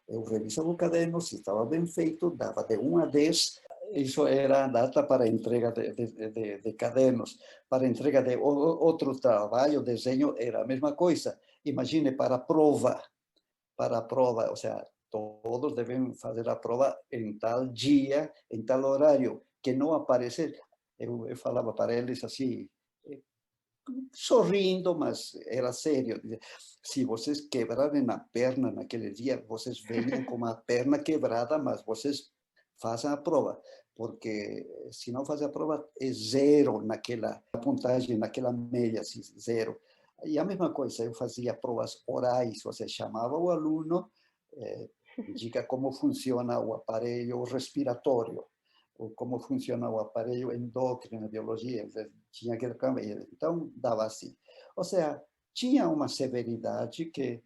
Eu revisava o caderno, se estava bem feito, dava de 1 a 10. Isso era a data para entrega de cadernos. Para entrega de outro trabalho, desenho, era a mesma coisa. Imagine, para a prova, ou seja, todos devem fazer a prova em tal dia, em tal horário, que não aparecer. Eu falava para eles assim, sorrindo, mas era sério. Se vocês quebrarem a perna naquele dia, vocês venham com a perna quebrada, mas vocês façam a prova, porque se não fazem a prova, é 0 naquela contagem, naquela média, assim, 0. E a mesma coisa, eu fazia provas orais, você chamava o aluno, diga como funciona o aparelho respiratório, ou como funciona o aparelho endócrino, biologia, tinha que cambiar. Então, dava assim. Ou seja, tinha uma severidade que,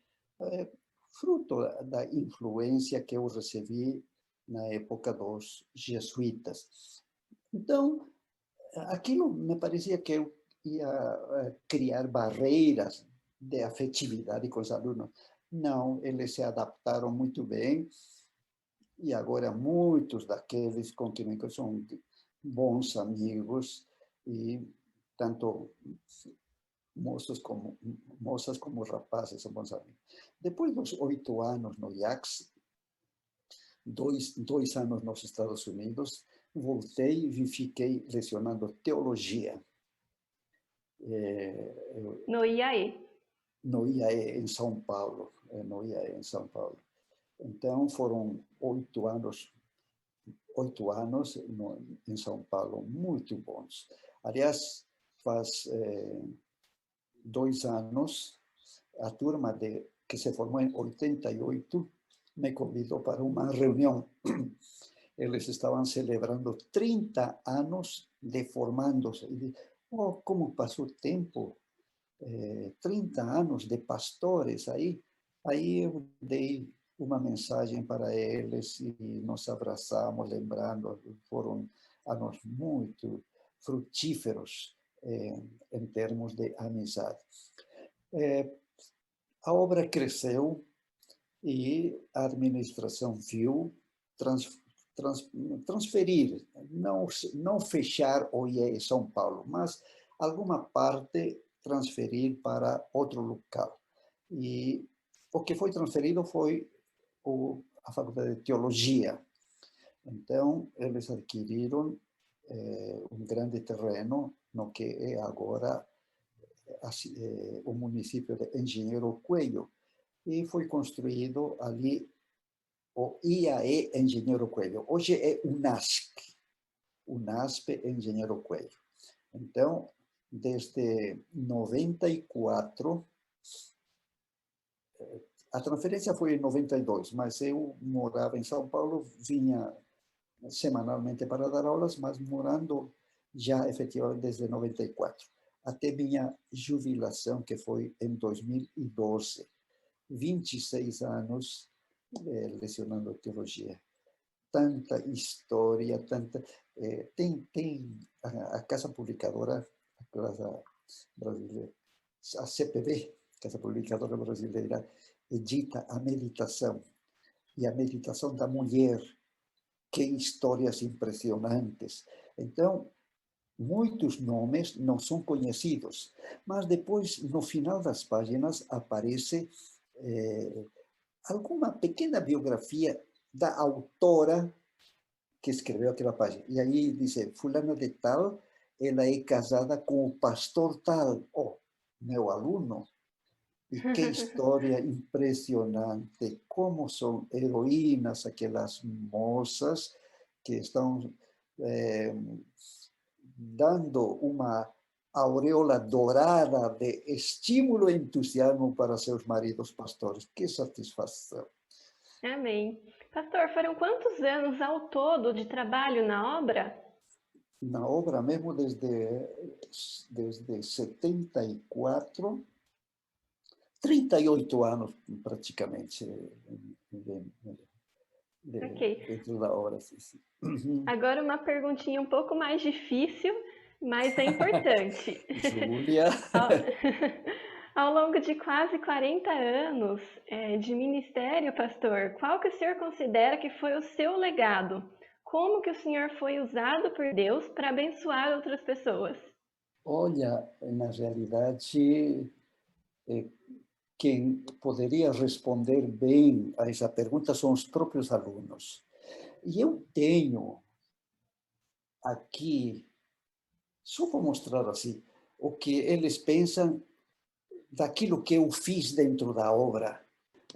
fruto da influência que eu recebi na época dos jesuítas. Então, aquilo me parecia que eu ia criar barreiras de afetividade com os alunos. Não, eles se adaptaram muito bem e agora muitos daqueles com quem eu são bons amigos e tanto moças como rapazes são bons amigos. Depois dos 8 anos no IACS, dois anos nos Estados Unidos, voltei e fiquei lecionando teologia. No IAE. No IAE em São Paulo, no IAE em São Paulo. Então foram 8 anos em São Paulo, muito bons. Aliás, faz 2 anos, a turma que se formou em 88 me convidou para uma reunião. Eles estavam celebrando 30 anos de formandos. E, oh, como passou o tempo, 30 anos de pastores aí. Aí eu dei uma mensagem para eles e nos abraçamos, lembrando, foram anos muito frutíferos em termos de amizade. A obra cresceu e a administração viu transferir, não fechar o IE São Paulo, mas alguma parte transferir para outro local. E o que foi transferido foi a Faculdade de Teologia. Então, eles adquiriram um grande terreno no que é agora o município de Engenheiro Coelho, e foi construído ali o IAE Engenheiro Coelho. Hoje é UNASP Engenheiro Coelho. Então, desde 94, a transferência foi em 92, mas eu morava em São Paulo, vinha semanalmente para dar aulas, mas morando já efetivamente desde 94, até minha jubilação, que foi em 2012. 26 anos lecionando teologia. Tanta história, tanta... tem a Casa Publicadora, a Casa Brasileira, a CPB, Casa Publicadora Brasileira, edita a meditação, e a meditação da mulher. Que histórias impressionantes. Então, muitos nomes não são conhecidos, mas depois, no final das páginas, aparece alguma pequena biografia da autora que escreveu aquela página. E aí diz, fulana de tal, ela é casada com o pastor tal. Oh, meu aluno. E que história impressionante, como são heroínas aquelas moças que estão dando uma aureola dourada de estímulo e entusiasmo para seus maridos pastores. Que satisfação. Amém. Pastor, foram quantos anos ao todo de trabalho na obra? Na obra mesmo desde 74, 38 anos, praticamente, Ok. dentro da obra. Sim. Agora uma perguntinha um pouco mais difícil, mas é importante. Júlia. Ao, ao longo de quase 40 anos de ministério, pastor, qual que o senhor considera que foi o seu legado? Como que o senhor foi usado por Deus para abençoar outras pessoas? Olha, na realidade, quem poderia responder bem a essa pergunta são os próprios alunos. E eu tenho aqui, só para mostrar assim, o que eles pensam daquilo que eu fiz dentro da obra.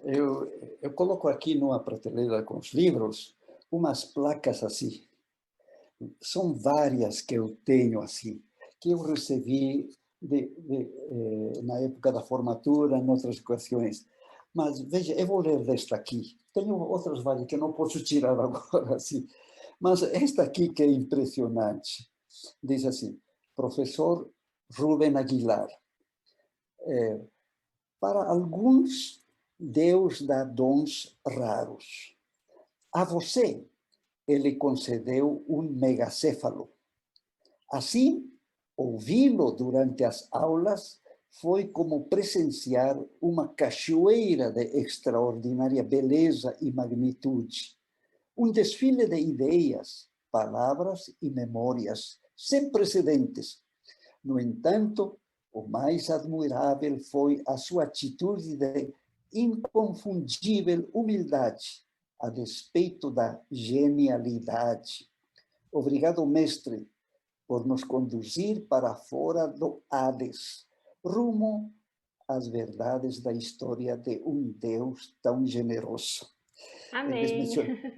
Eu coloco aqui numa prateleira com os livros umas placas assim. São várias que eu tenho assim, que eu recebi na época da formatura, em outras ocasiões. Mas veja, eu vou ler desta aqui. Tenho outras várias que não posso tirar agora assim. Mas esta aqui que é impressionante. Diz assim: professor Rubem Aguilar. Para alguns, Deus dá dons raros. A você, ele concedeu um megacéfalo. Assim, ouvi-lo durante as aulas foi como presenciar uma cachoeira de extraordinária beleza e magnitude. Um desfile de ideias, palavras e memórias sem precedentes. No entanto, o mais admirável foi a sua atitude de inconfundível humildade, a despeito da genialidade. Obrigado, mestre, por nos conduzir para fora do Hades, rumo às verdades da história de um Deus tão generoso. Amém.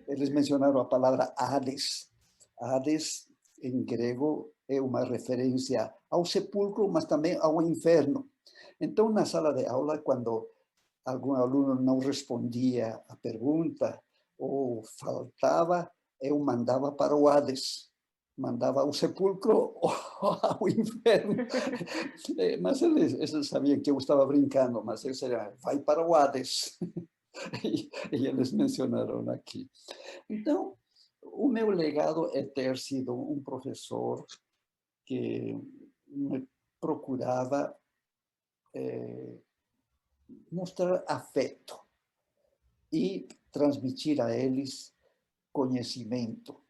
Eles mencionaram a palavra Hades. Hades, em grego, é uma referência ao sepulcro, mas também ao inferno. Então, na sala de aula, quando algum aluno não respondia a pergunta ou faltava, eu mandava para o Hades, mandava ao sepulcro ou ao inferno. Mas eles sabiam que eu estava brincando, mas eu dizia, vai para o Hades. E eles mencionaram aqui. Então, o meu legado é ter sido um professor que me procurava mostrar afeto e transmitir a eles conhecimento,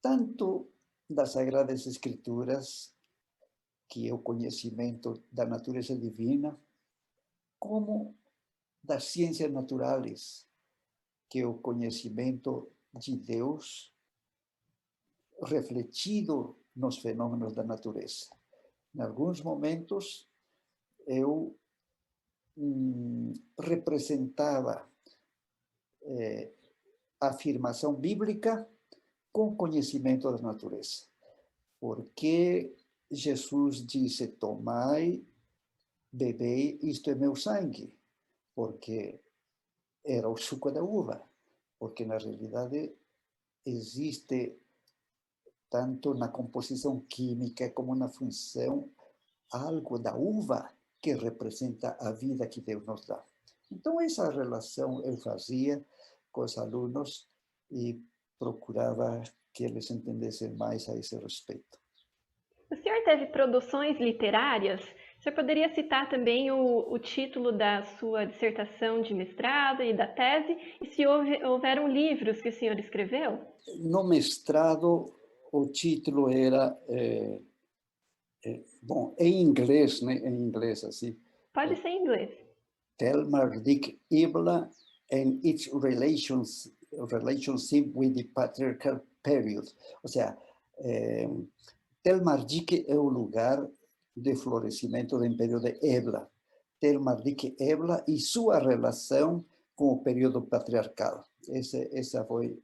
tanto das Sagradas Escrituras, que é o conhecimento da natureza divina, como das ciências naturais, que é o conhecimento de Deus refletido nos fenômenos da natureza. Em alguns momentos, eu representava a afirmação bíblica com conhecimento da natureza. Porque Jesus disse, tomai, bebei, isto é meu sangue. Porque era o suco da uva. Porque, na realidade, existe, tanto na composição química como na função, algo da uva que representa a vida que Deus nos dá. Então, essa relação eu fazia com os alunos e procurava que eles entendessem mais a esse respeito. O senhor teve produções literárias? O senhor poderia citar também o título da sua dissertação de mestrado e da tese? E se houveram livros que o senhor escreveu? No mestrado, o título era, bom, em inglês, né? Em inglês, assim. Pode ser em inglês. Telmar Dick Ibla and its relationship with the patriarchal period. Ou seja, Telmar Dick é o lugar de florescimento do Império de Ebla. Telmar Dick Ebla e sua relação com o período patriarcal. Esse foi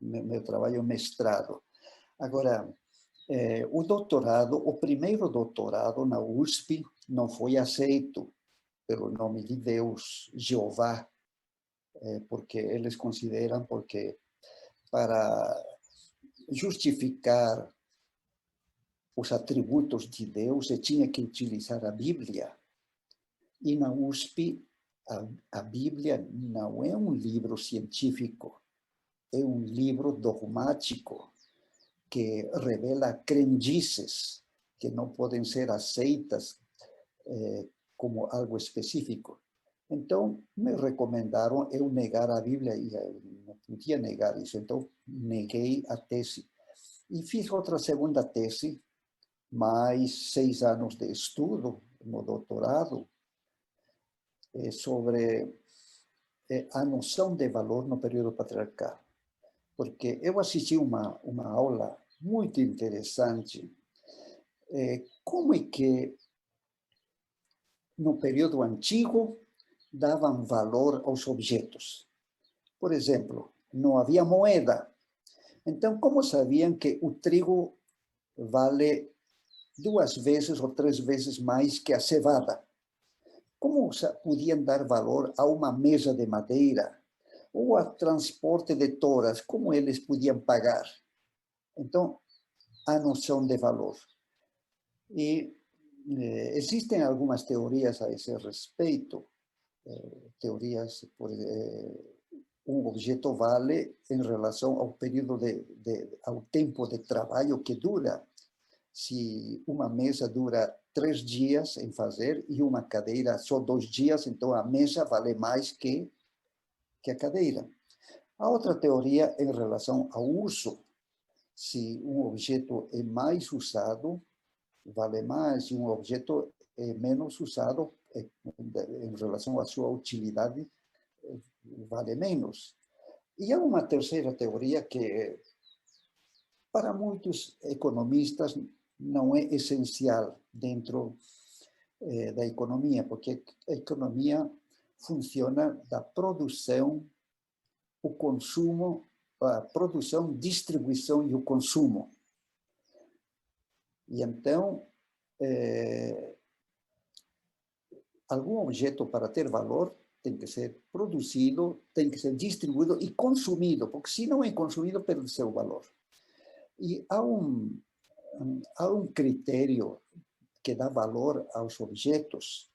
meu trabalho mestrado. Agora, o doutorado, o primeiro doutorado na USP não foi aceito pelo nome de Deus, Jeová, porque eles consideram porque para justificar os atributos de Deus se tinha que utilizar a Bíblia. E na USP, a Bíblia não é um livro científico, é um livro dogmático que revela crendices que não podem ser aceitas como algo específico. Então, me recomendaram eu negar a Bíblia, e eu não podia negar isso, então neguei a tese. E fiz outra segunda tese, mais 6 anos de estudo no doutorado, sobre a noção de valor no período patriarcal. Porque eu assisti uma aula muito interessante, como é que no período antigo davam valor aos objetos. Por exemplo, não havia moeda. Então, como sabiam que o trigo vale 2 vezes ou 3 vezes mais que a cevada? Como podiam dar valor a uma mesa de madeira ou a transporte de toras? Como eles podiam pagar? Então, a noção de valor. E existem algumas teorias a esse respeito. Teorias, um objeto vale em relação ao período ao tempo de trabalho que dura. Se uma mesa dura 3 dias em fazer e uma cadeira só 2 dias, então a mesa vale mais que a cadeira. A outra teoria em relação ao uso. Se um objeto é mais usado, vale mais. Se um objeto é menos usado, em relação à sua utilidade, vale menos. E há uma terceira teoria que, para muitos economistas, não é essencial dentro da economia, porque a economia funciona da produção, o consumo, a produção, distribuição e o consumo. E então, algum objeto, para ter valor, tem que ser produzido, tem que ser distribuído e consumido, porque se não é consumido, perde seu valor. E há um critério que dá valor aos objetos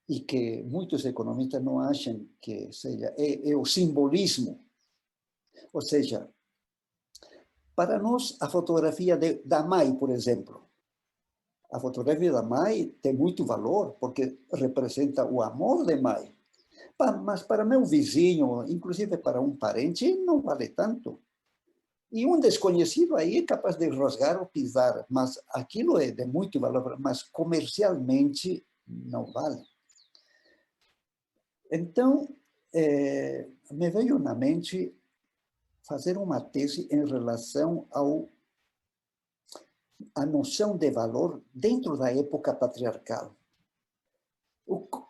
e que muitos economistas não acham que seja, é o simbolismo. Ou seja, para nós, a fotografia da mãe, por exemplo, a fotografia da mãe tem muito valor, porque representa o amor da mãe. Mas para meu vizinho, inclusive para um parente, não vale tanto. E um desconhecido aí é capaz de rasgar ou pisar, mas aquilo é de muito valor, mas comercialmente não vale. Então, me veio na mente fazer uma tese em relação à noção de valor dentro da época patriarcal.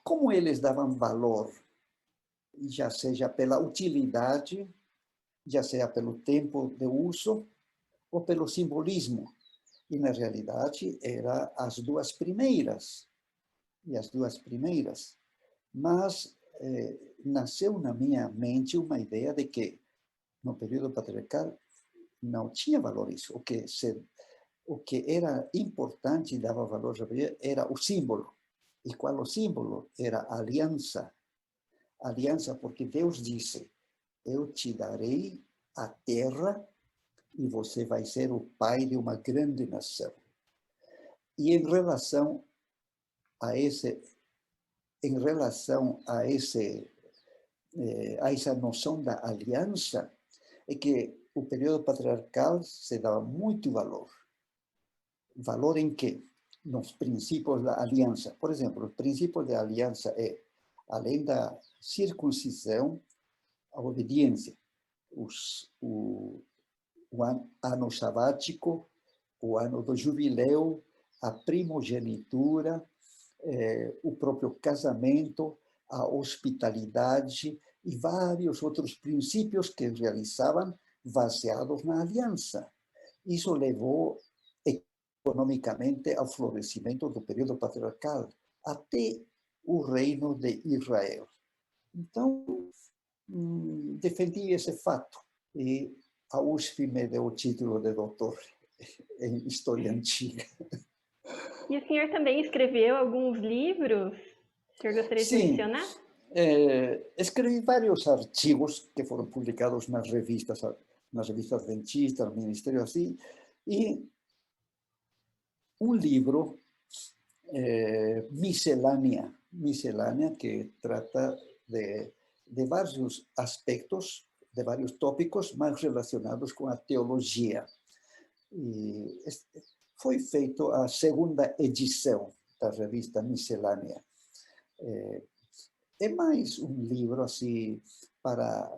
Como eles davam valor, já seja pela utilidade, já seja pelo tempo de uso, ou pelo simbolismo. E, na realidade, eram as duas primeiras. Mas nasceu na minha mente uma ideia de que, no período patriarcal, não tinha valor isso. O que era importante e dava valor era o símbolo. E qual o símbolo? Era a aliança. Aliança, porque Deus disse: eu te darei a terra e você vai ser o pai de uma grande nação. E em relação a essa noção da aliança, é que o período patriarcal se dava muito valor. Valor em quê? Nos princípios da aliança. Por exemplo, os princípios da aliança além da circuncisão, a obediência, o ano sabático, o ano do jubileu, a primogenitura, o próprio casamento, a hospitalidade e vários outros princípios que realizavam baseados na aliança. Isso levou economicamente ao florescimento do período patriarcal, até o reino de Israel. Então, defendi esse fato e a USP me deu o título de doutor em História Antiga. E o senhor também escreveu alguns livros? O senhor gostaria de Sim, mencionar? escrevi vários artigos que foram publicados nas revistas adventistas, no Ministério assim, e um livro miscelânea que trata de vários aspectos, de vários tópicos mais relacionados com a teologia. E foi feito a segunda edição da revista Miscelânea. É mais um livro assim para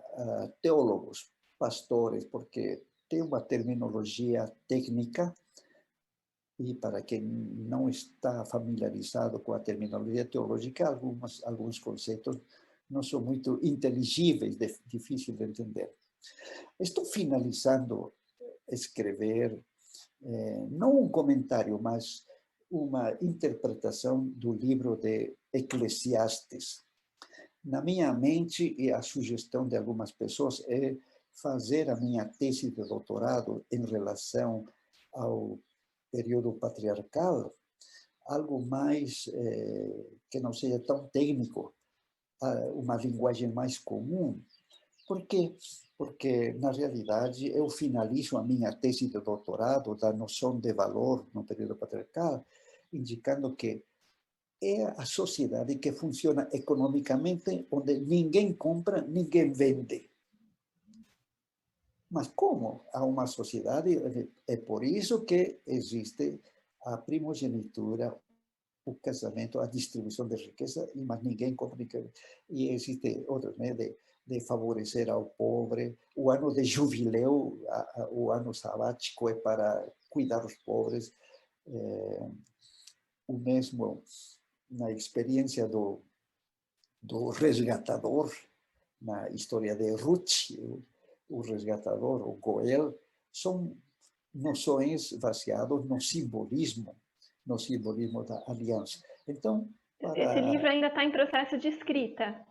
teólogos, pastores, porque tem uma terminologia técnica e para quem não está familiarizado com a terminologia teológica, alguns conceitos não são muito inteligíveis, difícil de entender. Estou finalizando escrever, não um comentário, mas uma interpretação do livro de Eclesiastes. Na minha mente, e a sugestão de algumas pessoas é fazer a minha tese de doutorado em relação ao período patriarcal, algo mais que não seja tão técnico, uma linguagem mais comum. Por quê? Porque, na realidade, eu finalizo a minha tese de doutorado da noção de valor no período patriarcal, indicando que é a sociedade que funciona economicamente onde ninguém compra, ninguém vende. Mas como há uma sociedade, é por isso que existe a primogenitura, o casamento, a distribuição de riqueza, mas ninguém compra, ninguém. E existe outras, né, de favorecer ao pobre. O ano de jubileu, o ano sabático é para cuidar dos pobres. O mesmo na experiência do resgatador, na história de Ruth, o resgatador, o Goel, são noções baseadas no simbolismo da aliança. Então, Esse livro ainda está em processo de escrita.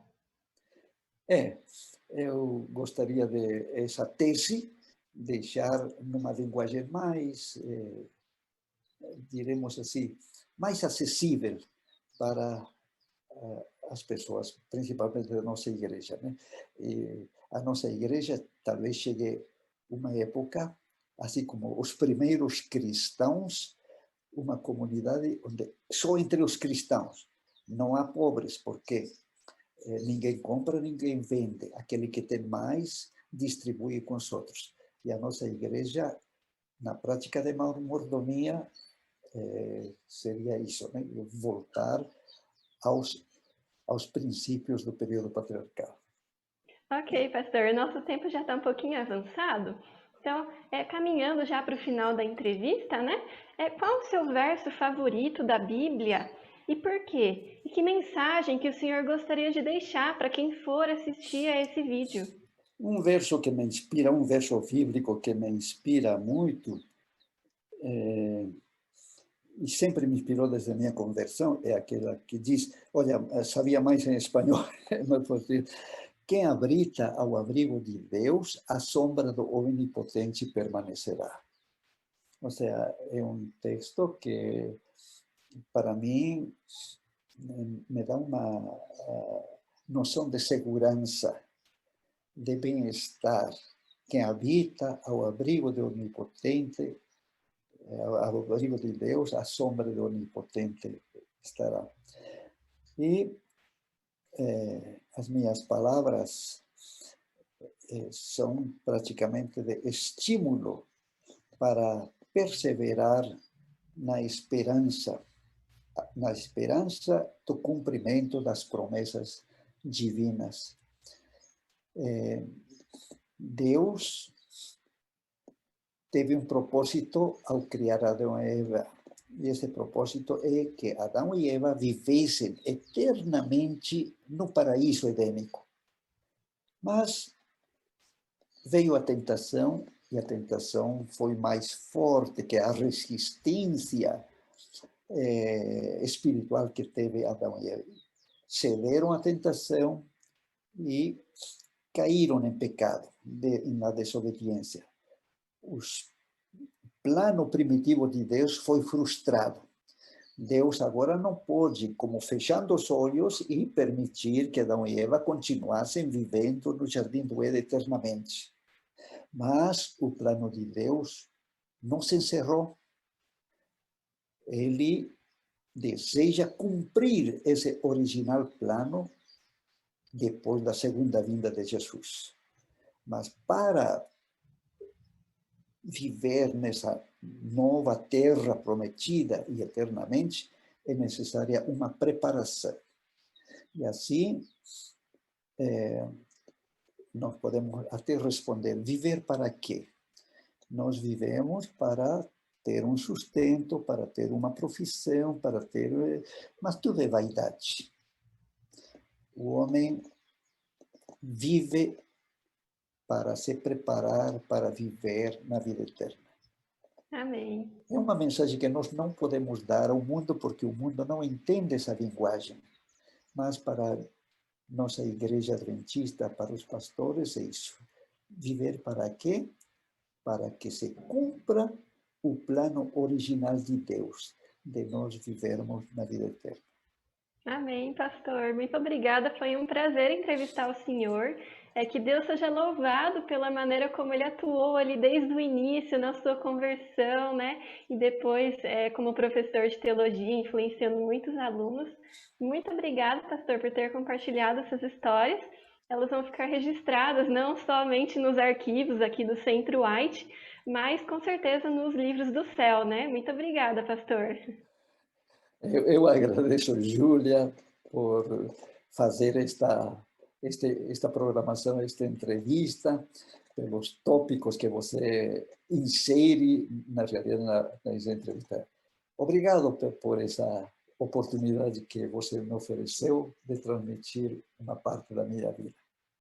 Eu gostaria de essa tese deixar numa linguagem mais, diremos assim, mais acessível para as pessoas, principalmente da nossa igreja, né? E a nossa igreja talvez chegue uma época, assim como os primeiros cristãos, uma comunidade onde só entre os cristãos não há pobres, porque ninguém compra, ninguém vende. Aquele que tem mais distribui com os outros. E a nossa igreja, na prática de mordomia, seria isso, né? Voltar aos princípios do período patriarcal. Ok, pastor, nosso tempo já está um pouquinho avançado. Então, caminhando já para o final da entrevista, né? Qual o seu verso favorito da Bíblia e por quê? E que mensagem que o senhor gostaria de deixar para quem for assistir a esse vídeo? Um verso que me inspira, um verso bíblico que me inspira muito, e sempre me inspirou desde a minha conversão, é aquela que diz, olha, sabia mais em espanhol, mas português, quem habita ao abrigo de Deus, a sombra do Onipotente permanecerá. Ou seja, é um texto que, para mim, me dá uma noção de segurança, de bem-estar. Quem habita ao abrigo do Onipotente, ao abrigo de Deus, a sombra do Onipotente estará. E as minhas palavras são praticamente de estímulo para perseverar na esperança do cumprimento das promessas divinas. Deus teve um propósito ao criar Adão e Eva, e esse propósito é que Adão e Eva vivessem eternamente no paraíso edênico. Mas veio a tentação, e a tentação foi mais forte que a resistência espiritual que teve Adão e Eva. Cederam à tentação e caíram em pecado, na desobediência. O plano primitivo de Deus foi frustrado. Deus agora não pode, como fechando os olhos e permitir que Adão e Eva continuassem vivendo no jardim do Éden eternamente. Mas o plano de Deus não se encerrou. Ele deseja cumprir esse original plano depois da segunda vinda de Jesus. Mas para viver nessa nova terra prometida e eternamente, é necessária uma preparação. E assim, nós podemos até responder, viver para quê? Nós vivemos para ter um sustento, para ter uma profissão, para ter... Mas tudo é vaidade. O homem vive para se preparar para viver na vida eterna. Amém. É uma mensagem que nós não podemos dar ao mundo, porque o mundo não entende essa linguagem. Mas para nossa igreja adventista, para os pastores, é isso. Viver para quê? Para que se cumpra o plano original de Deus, de nós vivermos na vida eterna. Amém, pastor. Muito obrigada. Foi um prazer entrevistar o senhor. Que Deus seja louvado pela maneira como ele atuou ali desde o início na sua conversão, né? E depois, como professor de teologia, influenciando muitos alunos. Muito obrigada, pastor, por ter compartilhado essas histórias. Elas vão ficar registradas não somente nos arquivos aqui do Centro White, mas com certeza nos livros do céu, né? Muito obrigada, pastor. Eu agradeço, Júlia, por fazer esta programação, esta entrevista, pelos tópicos que você insere na realidade nas entrevistas. Obrigado por essa oportunidade que você me ofereceu de transmitir uma parte da minha vida.